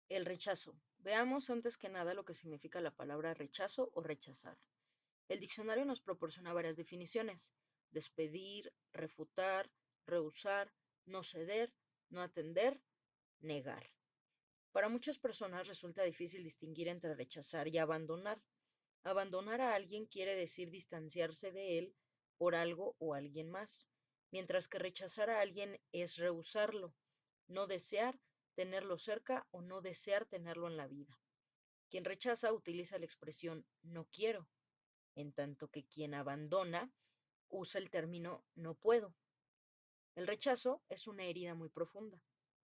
El rechazo. Veamos antes que nada lo que significa la palabra rechazo o rechazar. El diccionario nos proporciona varias definiciones: despedir, refutar, rehusar, no ceder, no atender, negar. Para muchas personas resulta difícil distinguir entre rechazar y abandonar. Abandonar a alguien quiere decir distanciarse de él por algo o alguien más, mientras que rechazar a alguien es rehusarlo, no desear tenerlo cerca o no desear tenerlo en la vida. Quien rechaza utiliza la expresión no quiero, en tanto que quien abandona usa el término no puedo. El rechazo es una herida muy profunda,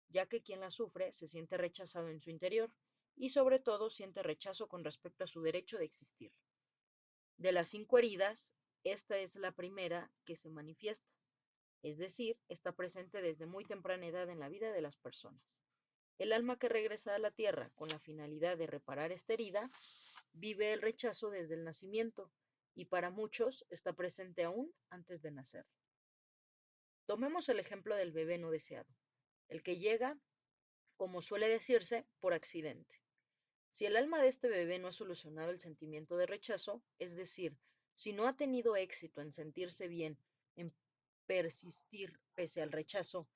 ya que quien la sufre se siente rechazado en su interior y sobre todo siente rechazo con respecto a su derecho de existir. De las 5 heridas, esta es la primera que se manifiesta, es decir, está presente desde muy temprana edad en la vida de las personas. El alma que regresa a la tierra con la finalidad de reparar esta herida vive el rechazo desde el nacimiento y para muchos está presente aún antes de nacer. Tomemos el ejemplo del bebé no deseado, el que llega, como suele decirse, por accidente. Si el alma de este bebé no ha solucionado el sentimiento de rechazo, es decir, si no ha tenido éxito en sentirse bien, en persistir pese al rechazo,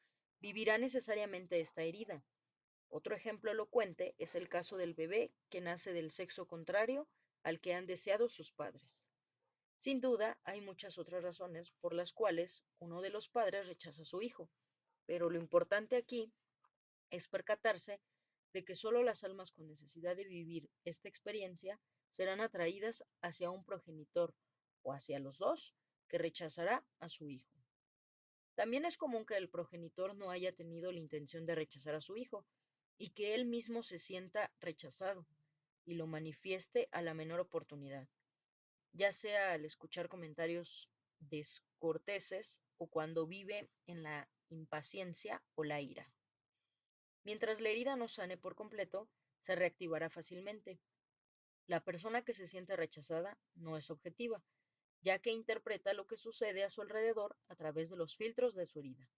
vivirá necesariamente esta herida. Otro ejemplo elocuente es el caso del bebé que nace del sexo contrario al que han deseado sus padres. Sin duda, hay muchas otras razones por las cuales uno de los padres rechaza a su hijo, pero lo importante aquí es percatarse de que solo las almas con necesidad de vivir esta experiencia serán atraídas hacia un progenitor o hacia los dos que rechazará a su hijo. También es común que el progenitor no haya tenido la intención de rechazar a su hijo y que él mismo se sienta rechazado y lo manifieste a la menor oportunidad, ya sea al escuchar comentarios descorteses o cuando vive en la impaciencia o la ira. Mientras la herida no sane por completo, se reactivará fácilmente. La persona que se siente rechazada no es objetiva, ya que interpreta lo que sucede a su alrededor a través de los filtros de su herida,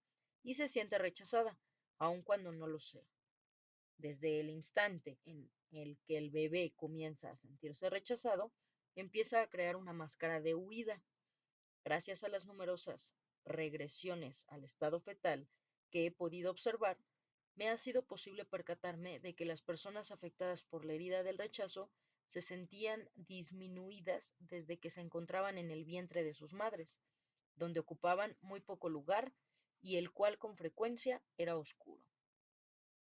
y se siente rechazada, aun cuando no lo sea. Desde el instante en el que el bebé comienza a sentirse rechazado, empieza a crear una máscara de huida. Gracias a las numerosas regresiones al estado fetal que he podido observar, me ha sido posible percatarme de que las personas afectadas por la herida del rechazo se sentían disminuidas desde que se encontraban en el vientre de sus madres, donde ocupaban muy poco lugar y el cual con frecuencia era oscuro.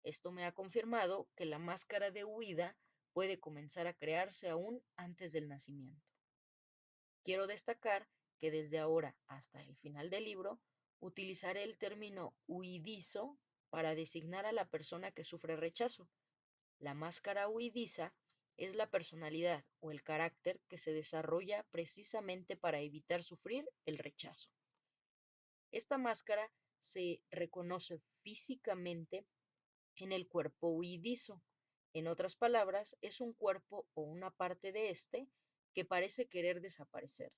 Esto me ha confirmado que la máscara de huida puede comenzar a crearse aún antes del nacimiento. Quiero destacar que desde ahora hasta el final del libro utilizaré el término huidizo para designar a la persona que sufre rechazo. La máscara huidiza es la personalidad o el carácter que se desarrolla precisamente para evitar sufrir el rechazo. Esta máscara se reconoce físicamente en el cuerpo huidizo. En otras palabras, es un cuerpo o una parte de este que parece querer desaparecer.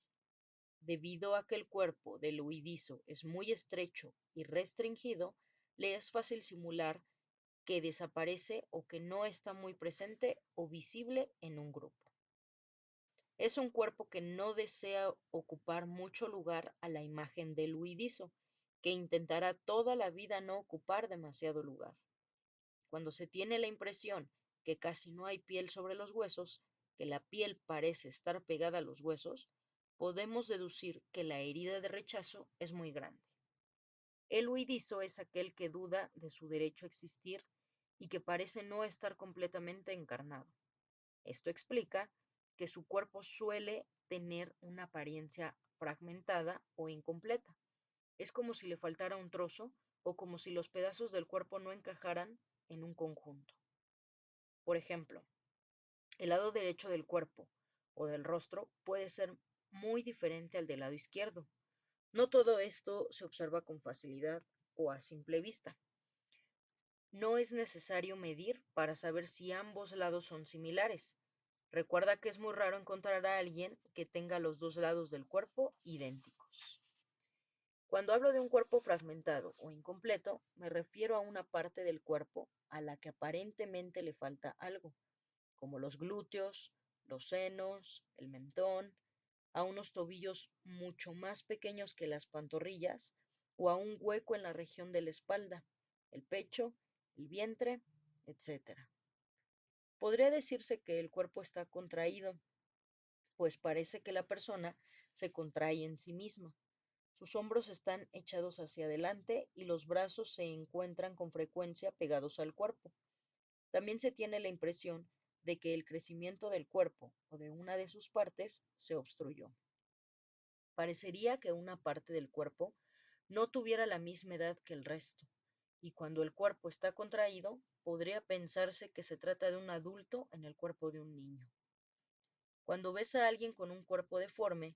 Debido a que el cuerpo del huidizo es muy estrecho y restringido, le es fácil simular que desaparece o que no está muy presente o visible en un grupo. Es un cuerpo que no desea ocupar mucho lugar a la imagen del huidizo, que intentará toda la vida no ocupar demasiado lugar. Cuando se tiene la impresión que casi no hay piel sobre los huesos, que la piel parece estar pegada a los huesos, podemos deducir que la herida de rechazo es muy grande. El huidizo es aquel que duda de su derecho a existir y que parece no estar completamente encarnado. Esto explica que su cuerpo suele tener una apariencia fragmentada o incompleta. Es como si le faltara un trozo o como si los pedazos del cuerpo no encajaran en un conjunto. Por ejemplo, el lado derecho del cuerpo o del rostro puede ser muy diferente al del lado izquierdo. No todo esto se observa con facilidad o a simple vista. No es necesario medir para saber si ambos lados son similares. Recuerda que es muy raro encontrar a alguien que tenga los dos lados del cuerpo idénticos. Cuando hablo de un cuerpo fragmentado o incompleto, me refiero a una parte del cuerpo a la que aparentemente le falta algo, como los glúteos, los senos, el mentón, a unos tobillos mucho más pequeños que las pantorrillas o a un hueco en la región de la espalda, el pecho, el vientre, etcétera. Podría decirse que el cuerpo está contraído, pues parece que la persona se contrae en sí misma. Sus hombros están echados hacia adelante y los brazos se encuentran con frecuencia pegados al cuerpo. También se tiene la impresión de que el crecimiento del cuerpo o de una de sus partes se obstruyó. Parecería que una parte del cuerpo no tuviera la misma edad que el resto, y cuando el cuerpo está contraído, podría pensarse que se trata de un adulto en el cuerpo de un niño. Cuando ves a alguien con un cuerpo deforme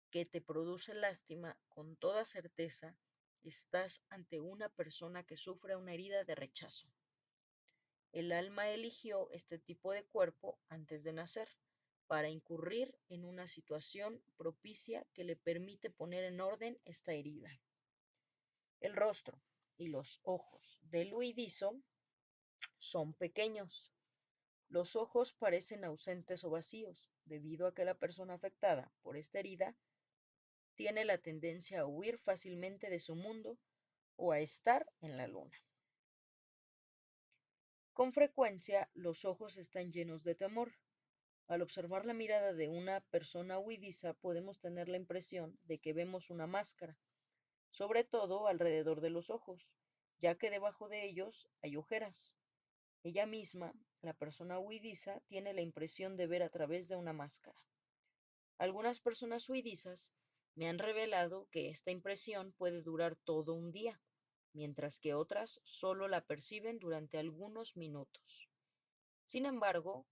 que te produce lástima, con toda certeza, estás ante una persona que sufre una herida de rechazo. El alma eligió este tipo de cuerpo antes de nacer, para incurrir en una situación propicia que le permite poner en orden esta herida. El rostro y los ojos del huidizo son pequeños. Los ojos parecen ausentes o vacíos, debido a que la persona afectada por esta herida tiene la tendencia a huir fácilmente de su mundo o a estar en la luna. Con frecuencia, los ojos están llenos de temor. Al observar la mirada de una persona huidiza, podemos tener la impresión de que vemos una máscara, sobre todo alrededor de los ojos, ya que debajo de ellos hay ojeras. Ella misma, la persona huidiza, tiene la impresión de ver a través de una máscara. Algunas personas huidizas me han revelado que esta impresión puede durar todo un día, mientras que otras solo la perciben durante algunos minutos. Sin embargo,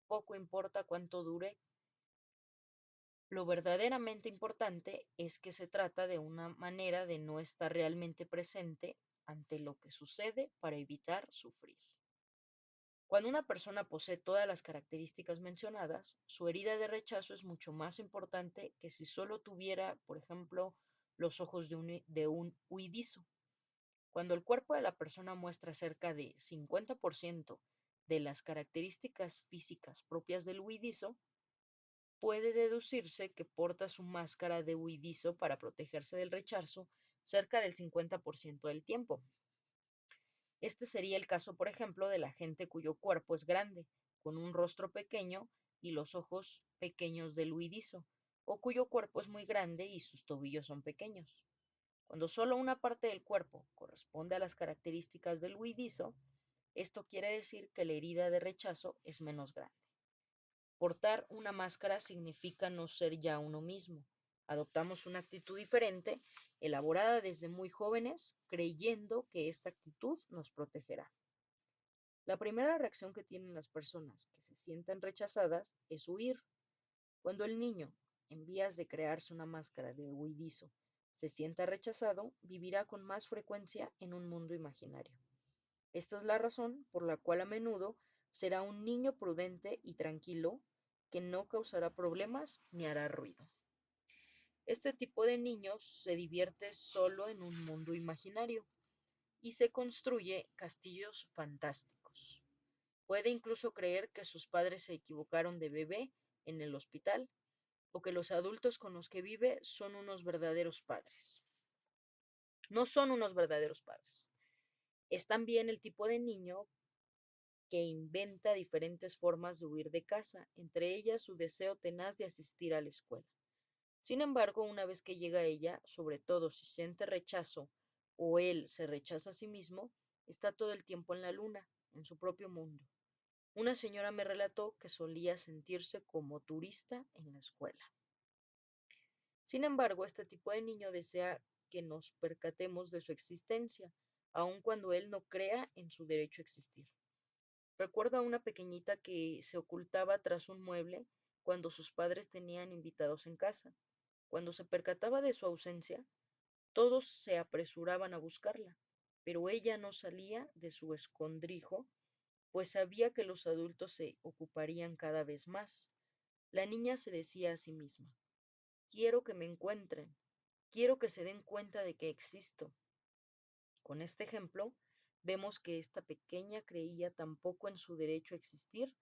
poco importa cuánto dure. Lo verdaderamente importante es que se trata de una manera de no estar realmente presente ante lo que sucede para evitar sufrir. Cuando una persona posee todas las características mencionadas, su herida de rechazo es mucho más importante que si solo tuviera, por ejemplo, los ojos de un huidizo. Cuando el cuerpo de la persona muestra cerca de 50% de las características físicas propias del huidizo, puede deducirse que porta su máscara de huidizo para protegerse del rechazo cerca del 50% del tiempo. Este sería el caso, por ejemplo, de la gente cuyo cuerpo es grande, con un rostro pequeño y los ojos pequeños del huidizo, o cuyo cuerpo es muy grande y sus tobillos son pequeños. Cuando solo una parte del cuerpo corresponde a las características del huidizo, esto quiere decir que la herida de rechazo es menos grande. Portar una máscara significa no ser ya uno mismo. Adoptamos una actitud diferente, elaborada desde muy jóvenes, creyendo que esta actitud nos protegerá. La primera reacción que tienen las personas que se sienten rechazadas es huir. Cuando el niño, en vías de crearse una máscara de huidizo, se sienta rechazado, vivirá con más frecuencia en un mundo imaginario. Esta es la razón por la cual a menudo será un niño prudente y tranquilo que no causará problemas ni hará ruido. Este tipo de niños se divierte solo en un mundo imaginario y se construye castillos fantásticos. Puede incluso creer que sus padres se equivocaron de bebé en el hospital o que los adultos con los que vive son unos verdaderos padres. No son unos verdaderos padres. Es también el tipo de niño que inventa diferentes formas de huir de casa, entre ellas su deseo tenaz de asistir a la escuela. Sin embargo, una vez que llega a ella, sobre todo si siente rechazo o él se rechaza a sí mismo, está todo el tiempo en la luna, en su propio mundo. Una señora me relató que solía sentirse como turista en la escuela. Sin embargo, este tipo de niño desea que nos percatemos de su existencia, aun cuando él no crea en su derecho a existir. Recuerdo a una pequeñita que se ocultaba tras un mueble cuando sus padres tenían invitados en casa. Cuando se percataba de su ausencia, todos se apresuraban a buscarla, pero ella no salía de su escondrijo, pues sabía que los adultos se ocuparían cada vez más. La niña se decía a sí misma: quiero que me encuentren, Quiero que se den cuenta de que existo. Con este ejemplo, vemos que esta pequeña creía tan poco en su derecho a existir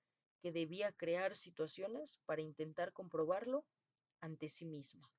que debía crear situaciones para intentar comprobarlo ante sí misma.